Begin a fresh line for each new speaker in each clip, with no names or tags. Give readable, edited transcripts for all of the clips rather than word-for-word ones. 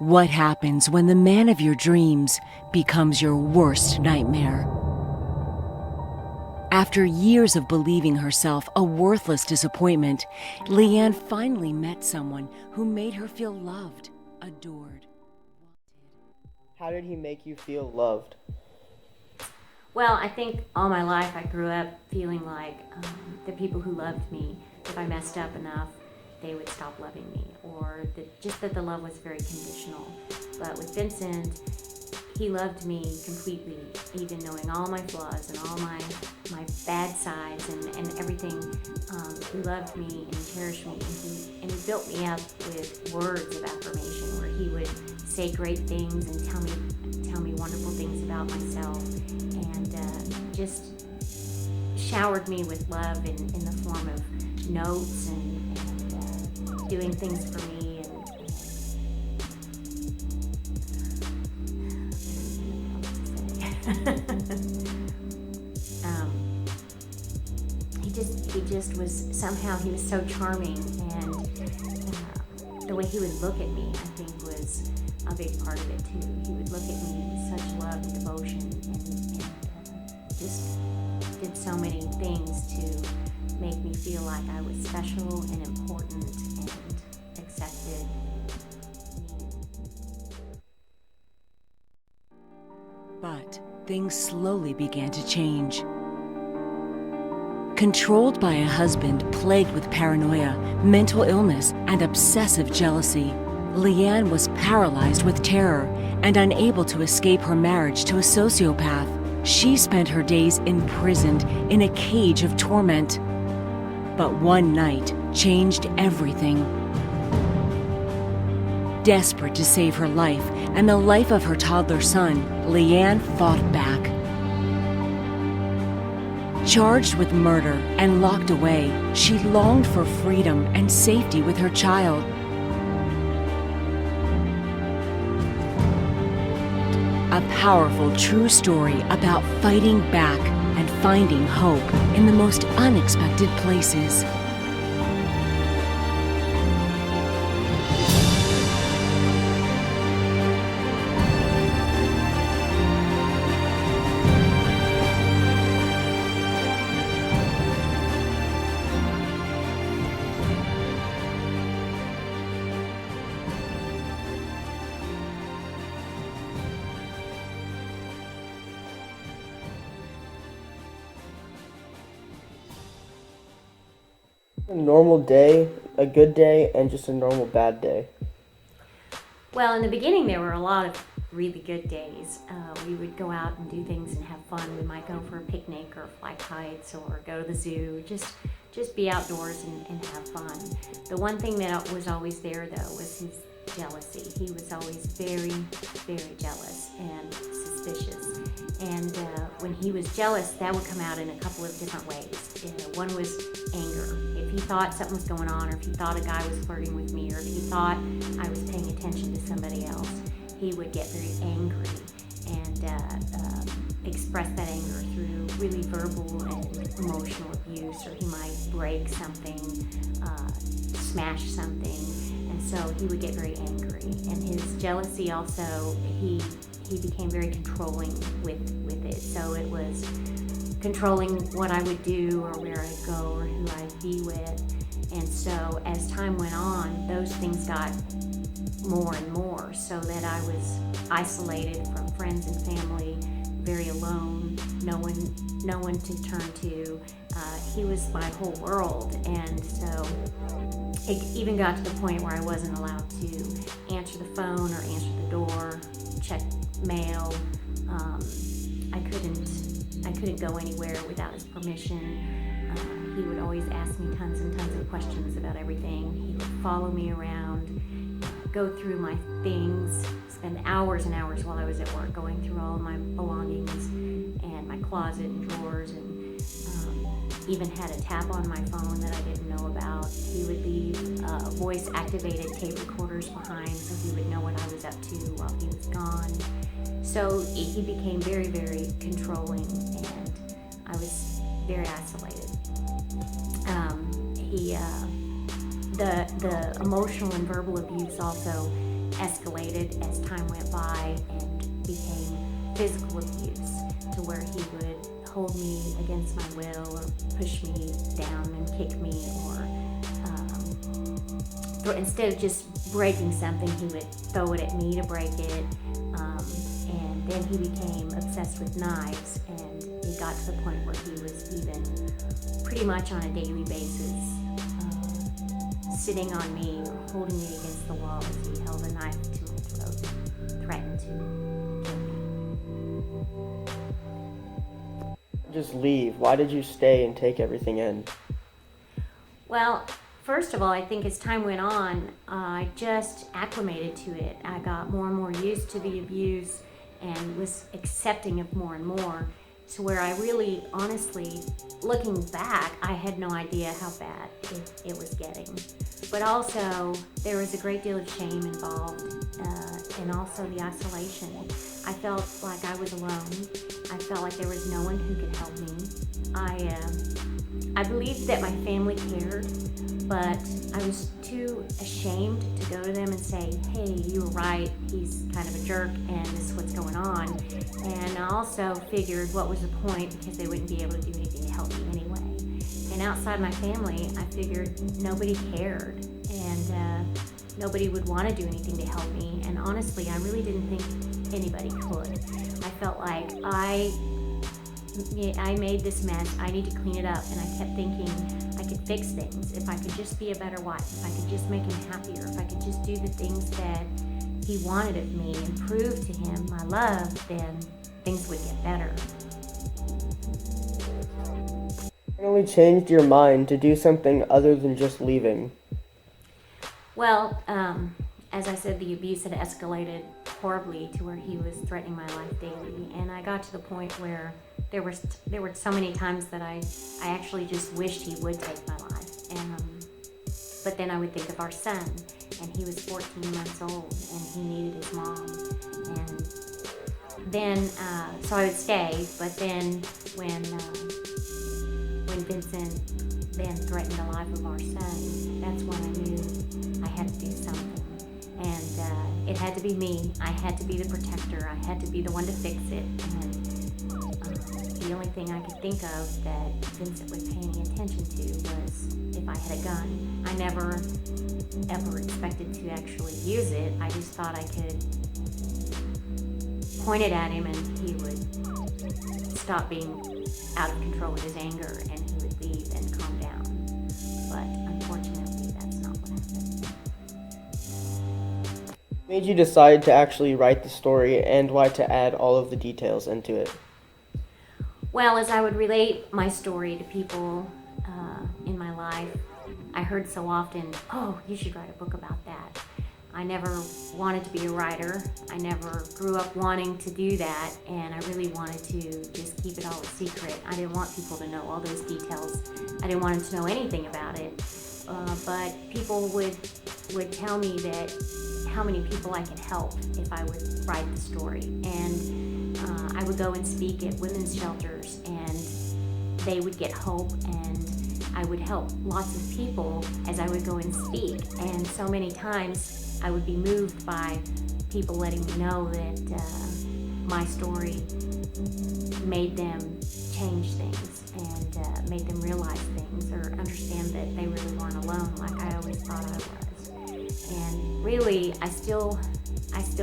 What happens when the man of your dreams becomes your worst nightmare? After years of believing herself a worthless disappointment, Leigh finally met someone who made her feel loved, adored.
How did he make you feel loved?
Well, I think all my life I grew up feeling like the people who loved me, if I messed up enough, they would stop loving me, or just that the love was very conditional. But with Vincent, he loved me completely, even knowing all my flaws and all my bad sides and everything. He loved me and he cherished me, and he built me up with words of affirmation, where he would say great things and tell me wonderful things about myself, and just showered me with love in the form of notes and doing things for me. He just was, somehow he was so charming, and the way he would look at me, I think, was a big part of it too. He would look at me with such love and devotion, and just did so many things to make me feel like I was special and important and accepted.
But things slowly began to change. Controlled by a husband plagued with paranoia, mental illness, and obsessive jealousy, Leigh was paralyzed with terror and unable to escape her marriage to a sociopath. She spent her days imprisoned in a cage of torment. But one night changed everything. Desperate to save her life and the life of her toddler son, Leigh fought back. Charged with murder and locked away, she longed for freedom and safety with her child. A powerful true story about fighting back and finding hope in the most unexpected places.
A normal day, a good day, and just a normal bad day.
Well, in the beginning, there were a lot of really good days. We would go out and do things and have fun. We might go for a picnic or fly kites or go to the zoo, just be outdoors and have fun. The one thing that was always there, though, was his jealousy. He was always very, very jealous and suspicious. And when he was jealous, that would come out in a couple of different ways. One was anger. If he thought something was going on, or if he thought a guy was flirting with me, or if he thought I was paying attention to somebody else, he would get very angry and express that anger through really verbal and emotional abuse, or he might break something, smash something, and so he would get very angry. And his jealousy also, he became very controlling with it. So it was controlling what I would do or where I'd go or who I'd be with. And so as time went on, those things got more and more, so that I was isolated from friends and family, very alone, no one to turn to. He was my whole world, and so it even got to the point where I wasn't allowed to answer the phone or answer the door, check mail. I couldn't go anywhere without his permission. He would always ask me tons and tons of questions about everything. He would follow me around, go through my things, spend hours and hours while I was at work going through all of my belongings and my closet and drawers, and even had a tap on my phone that I didn't know about. He would leave voice-activated tape recorders behind, so he would know what I was up to while he was gone. So he became very, very controlling, and I was very isolated. The emotional and verbal abuse also escalated as time went by and became physical abuse, to where he would hold me against my will or push me down and kick me, or instead of just breaking something, he would throw it at me to break it. And then he became obsessed with knives, and it got to the point where he was even pretty much on a daily basis sitting on me or holding me against the wall as he held a knife to my throat, threatened to kill me.
Just leave. Why did you stay and take everything in?
Well, first of all, I think as time went on, I just acclimated to it. I got more and more used to the abuse and was accepting of more and more, to where I really, honestly, looking back, I had no idea how bad it was getting. But also, there was a great deal of shame involved, and also the isolation. I felt like I was alone. I felt like there was no one who could help me. I believed that my family cared, but I was too ashamed to go to them and say, hey, you were right, he's kind of a jerk, and this is what's going on. And I also figured, what was the point, because they wouldn't be able to do anything to help me anyway. And outside my family, I figured nobody cared, and nobody would want to do anything to help me. And honestly, I really didn't think anybody could. I felt like I made this mess, I need to clean it up, and I kept thinking I could fix things. If I could just be a better wife, if I could just make him happier, if I could just do the things that he wanted of me and prove to him my love, then things would get better.
Finally changed your mind to do something other than just leaving?
Well, as I said, the abuse had escalated horribly to where he was threatening my life daily, and I got to the point where there were so many times that I actually just wished he would take my life. But then I would think of our son, and he was 14 months old, and he needed his mom. And then, so I would stay, but then when Vincent then threatened the life of our son, that's when I knew I had to do something. And it had to be me. I had to be the protector. I had to be the one to fix it. And the only thing I could think of that Vincent would pay any attention to was if I had a gun. I never, ever expected to actually use it. I just thought I could point it at him and he would stop being out of control with his anger, and he would leave and calm down. But unfortunately, that's not what happened.
What made you decide to actually write the story, and why to add all of the details into it?
Well, as I would relate my story to people in my life, I heard so often, oh, you should write a book about that. I never wanted to be a writer. I never grew up wanting to do that, and I really wanted to just keep it all a secret. I didn't want people to know all those details. I didn't want them to know anything about it. But people would tell me that how many people I could help if I would write the story. And I would go and speak at women's shelters, and they would get hope, and I would help lots of people as I would go and speak. And so many times I would be moved by people letting me know that my story made them change things and made them realize things or understand that they really weren't alone like I always thought I was. And really, I still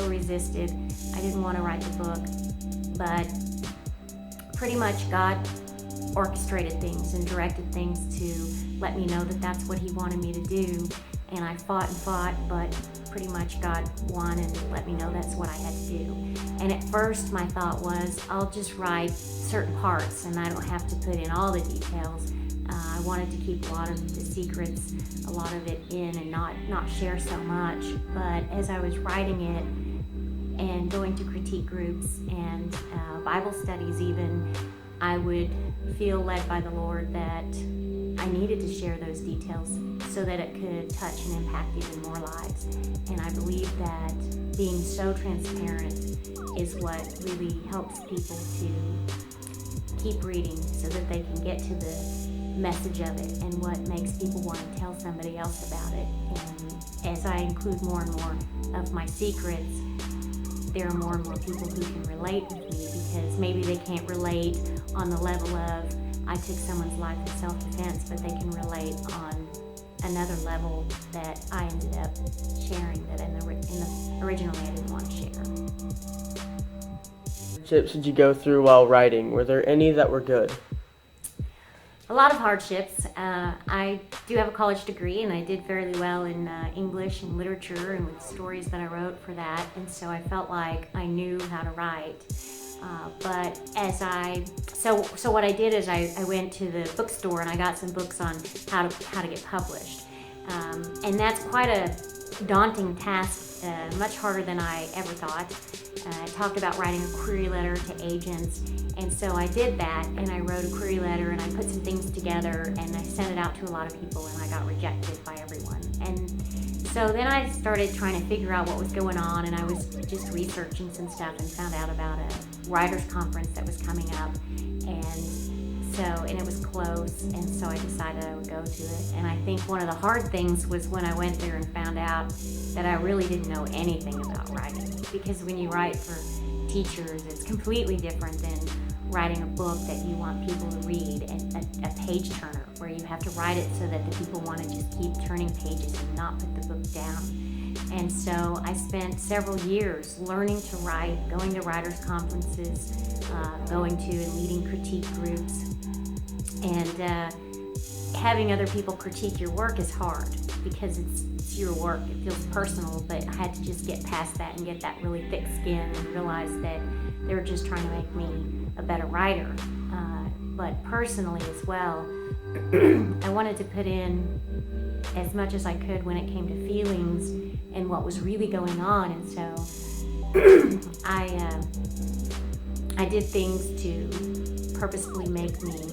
resisted. I didn't want to write the book, but pretty much God orchestrated things and directed things to let me know that that's what he wanted me to do. And I fought and fought, but pretty much God won and let me know that's what I had to do. And at first my thought was, I'll just write certain parts and I don't have to put in all the details. I wanted to keep a lot of the secrets, a lot of it in, and not share so much. But as I was writing it and going to critique groups and Bible studies even, I would feel led by the Lord that I needed to share those details so that it could touch and impact even more lives. And I believe that being so transparent is what really helps people to keep reading so that they can get to the message of it and what makes people want to tell somebody else about it. And as I include more and more of my secrets, there are more and more people who can relate with me, because maybe they can't relate on the level of I took someone's life in self-defense, but they can relate on another level that I ended up sharing that originally I didn't want to share.
Hardships did you go through while writing? Were there any that were good?
A lot of hardships. I do have a college degree, and I did fairly well in English and literature and with stories that I wrote for that, and so I felt like I knew how to write. But so what I did is I went to the bookstore and I got some books on how to get published, and that's quite a daunting task, much harder than I ever thought. It talked about writing a query letter to agents, and so I did that, and I wrote a query letter and I put some things together and I sent it out to a lot of people, and I got rejected by everyone. And so then I started trying to figure out what was going on, and I was just researching some stuff and found out about a writers conference that was coming up, and it was close, and so I decided I would go to it. And I think one of the hard things was when I went there and found out that I really didn't know anything about writing, because when you write for teachers, it's completely different than writing a book that you want people to read, a page turner, where you have to write it so that the people want to just keep turning pages and not put the book down. And so I spent several years learning to write, going to writers' conferences, going to and leading critique groups, and having other people critique your work is hard because it's your work. It feels personal, but I had to just get past that and get that really thick skin and realize that they were just trying to make me a better writer. But personally as well, I wanted to put in as much as I could when it came to feelings and what was really going on, and so I did things to purposefully make me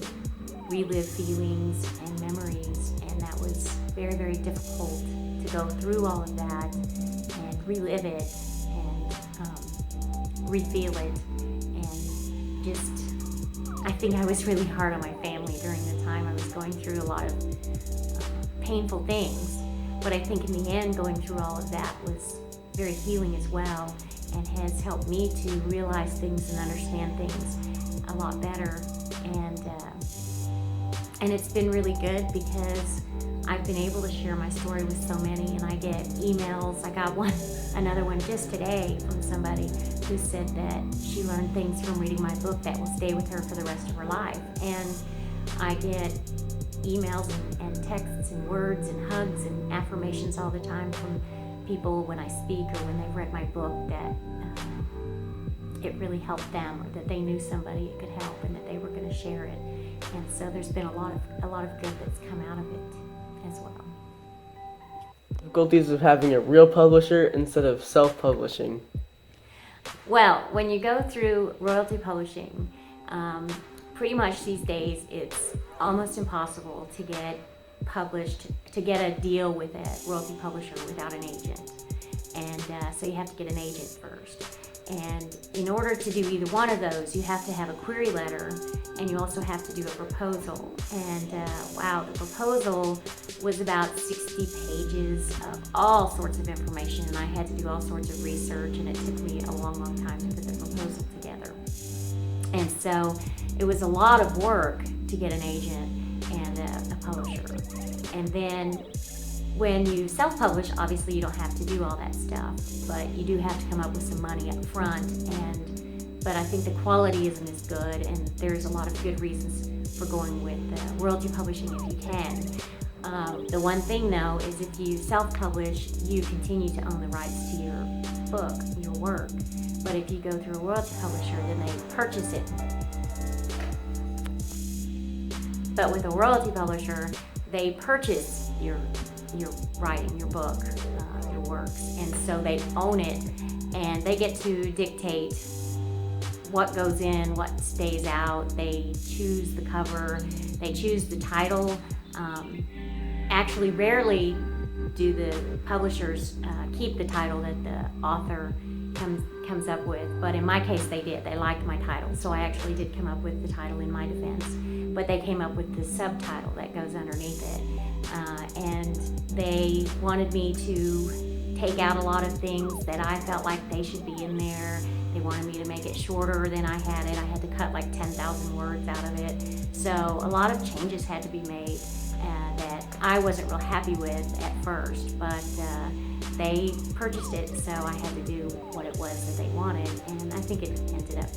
relive feelings and memories, and that was very, very difficult to go through all of that and relive it and re-feel it. And just, I think I was really hard on my family during the time I was going through a lot of painful things, but I think in the end going through all of that was very healing as well, and has helped me to realize things and understand things a lot better. And it's been really good because I've been able to share my story with so many, and I get emails. I got another one just today from somebody who said that she learned things from reading my book that will stay with her for the rest of her life. And I get emails and texts and words and hugs and affirmations all the time from people when I speak or when they've read my book, that it really helped them, or that they knew somebody it could help and that they were going to share it. And so there's been a lot of good that's come out of it as well.
Difficulties of having a real publisher instead of self-publishing.
Well, when you go through royalty publishing, pretty much these days it's almost impossible to get published, to get a deal with a royalty publisher without an agent. And so you have to get an agent first. And in order to do either one of those, you have to have a query letter, and you also have to do a proposal. And wow, the proposal was about 60 pages of all sorts of information, and I had to do all sorts of research, and it took me a long, long time to put the proposal together. And so it was a lot of work to get an agent and a publisher. And then when you self-publish, obviously you don't have to do all that stuff, but you do have to come up with some money up front. But I think the quality isn't as good, and there's a lot of good reasons for going with royalty publishing if you can. The one thing though is if you self-publish, you continue to own the rights to your book, your work. But if you go through a royalty publisher, then they purchase it. But with a royalty publisher, they purchase your writing, your book, your works, and so they own it, and they get to dictate what goes in, what stays out. They choose the cover, they choose the title. Actually, rarely do the publishers keep the title that the author comes up with. But in my case, they did. They liked my title, so I actually did come up with the title in my defense. But they came up with the subtitle that goes underneath it, and they wanted me to take out a lot of things that I felt like they should be in there. They wanted me to make it shorter than I had it. I had to cut like 10,000 words out of it. So a lot of changes had to be made that I wasn't real happy with at first, but they purchased it, so I had to do what it was that they wanted, and I think it ended up